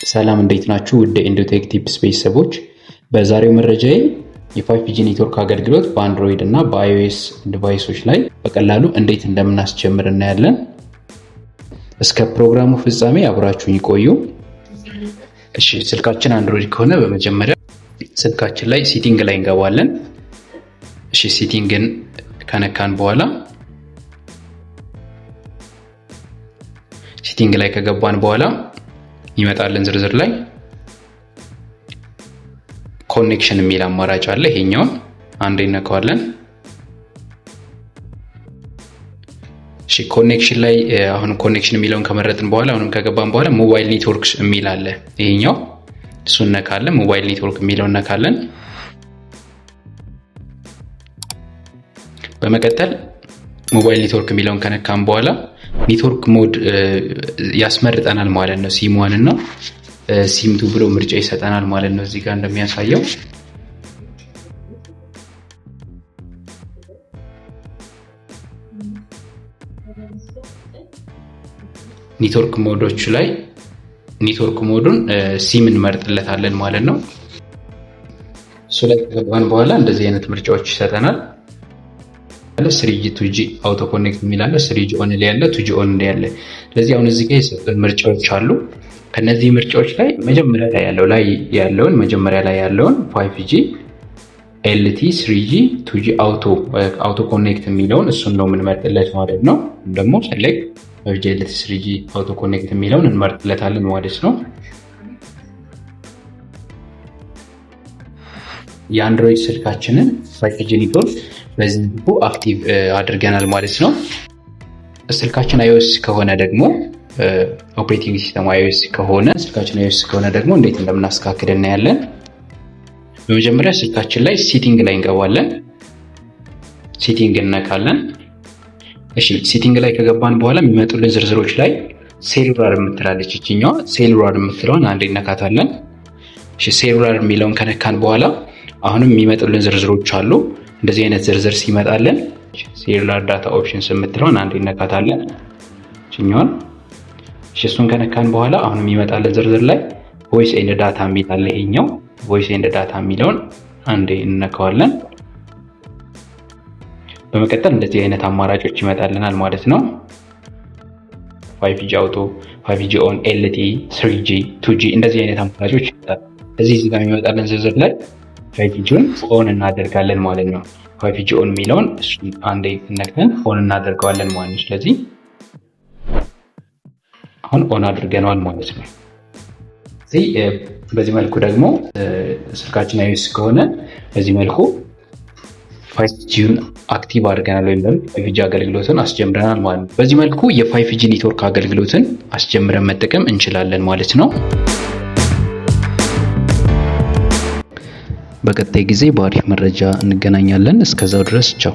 ሰላም እንዴት ናችሁ? ውድ ኢንዶቴክ ቲፕስ ቤተሰቦች፣ በዛሬው መረጃዬ የ5G ኔትወርክ አገልግሎት በአንድሮይድ እና በአይኦኤስ ዲቫይሶች ላይ በቀላሉ እንዴት እንደምናስጀምር እናያለን። እስከ ፕሮግራሙ ፍጻሜ አብራችሁኝ ቆዩ። እሺ፣ ስልካችን አንድሮይድ ከሆነ በመጀመሪያ ስልካችን ላይ ሴቲንግ ላይ እንገባለን። እሺ፣ ሴቲንግን ከነካን በኋላ ሴቲንግ ላይ ከገባን በኋላ ይመጣልን ዝርዝር ላይ ኮኔክሽን የሚል አማራጭ አለ። ይሄኛውን አንዴ ነካዋለን። እሺ፣ ኮኔክሽን ላይ አሁን ኮኔክሽን የሚለውን ከመረጥን በኋላ አሁንም ከገባን በኋላ ሞባይል ኔትወርክስ የሚል አለ። ይሄኛው እሱን ነካለን። ሞባይል ኔትወርክ የሚለውን ነካለን። በመቀጠል ሞባይል ኔትወርክ የሚለውን ከነካን በኋላ ኔትወርክ ሞድ ያስመርጠናል ማለት ነው። ሲም1 እና ሲም2 ብሎ ምርጫ ይሰጠናል ማለት ነው። እዚህ ጋር እንደሚያሳየው ኔትወርክ ሞዶች ላይ ኔትወርክ ሞዱን ሲም እንመርጥለታለን ማለት ነው። እሱ ላይ ከገባን በኋላ እንደዚህ አይነት ምርጫዎች ይሰጠናል። 3G 2G አውቶ ኮኔክት የሚል አለ። 3G ኦን ላይ ያለ 2G ኦን ላይ ያለ። ስለዚህ አሁን እዚህ ጋር የሰጡን ምርጫዎች አሉ። ከነዚህ ምርጫዎች ላይ መጀመሪያ ላይ ያለውን 5G LT 3G 2G አውቶ ኮኔክት የሚለውን እሱን ነው የምንመርጥለት ማለት ነው። ደግሞ select 5G LT 3G አውቶ ኮኔክት የሚለውን እንመርጥለታለን ማለት ነው። የአንድሮይድ ስልካችንን 5G ኔትወርክ በዚህ መልኩ አክቲቭ አድርገናል ማለት ነው። ስልካችን iOS ከሆነ ደግሞ ኦፕሬቲንግ ሲስተም iOS ከሆነ ደግሞ እንዴት እንደምናስተካክል እናያለን። በመጀመሪያ ስልካችን ላይ ሴቲንግ ላይ እንገባለን። ሴቲንግ እንነካለን። እሺ፣ ሴቲንግ ላይ ከገባን በኋላ የሚመጡልን ዝርዝሮች ላይ ሴሉላር የምትላለች እቺኛዋ ሴሉላር የምትለውን አንዴ እነካታለን። እሺ፣ ሴሉላር የሚለውን ከነካን በኋላ አሁንም የሚመጡልን ዝርዝሮች አሉ። እንደዚህ አይነት ዝርዝር ሲመጣልን ሴሉላር ዳታ ኦፕሽንስ የምትለውን አንዴ እነካታለን እቺኛውን። እሺ፣ እሱን ከነካን በኋላ አሁንም የሚመጣልን ዝርዝር ላይ ቮይስ ኤንድ ዳታ የሚል አለ። ይሄኛው ቮይስ ኤንድ ዳታ የሚለውን አንዴ እንነካዋለን። በመቀጠል እንደዚህ አይነት አማራጮች ይመጣልናል ማለት ነው። 5G አውቶ፣ 5G ኦን፣ LTE፣ 3G፣ 2G እንደዚህ አይነት አማራጮች ይመጣሉ። እዚህ ጋር የሚመጣልን ዝርዝር ላይ 5Gን ኦን እናደርጋለን ማለት ነው። 5G ኦን የሚለውን እሱን አንዴ ነክተን ኦን እናደርገዋለን ማለት ነው። ስለዚህ አሁን ኦን አድርገናል ማለት ነው። በዚህ መልኩ ደግሞ ስልካችን iOS ከሆነ በዚህ መልኩ 5Gን አክቲቭ አድርገናል ወይም ደግሞ 5G አገልግሎትን አስጀምረናል ማለት ነው። በዚህ መልኩ የ5G ኔትወርክ አገልግሎትን አስጀምረን መጠቀም እንችላለን ማለት ነው። በቀጣይ ጊዜ በአሪፍ መረጃ እንገናኛለን። እስከዛው ድረስ ቻው።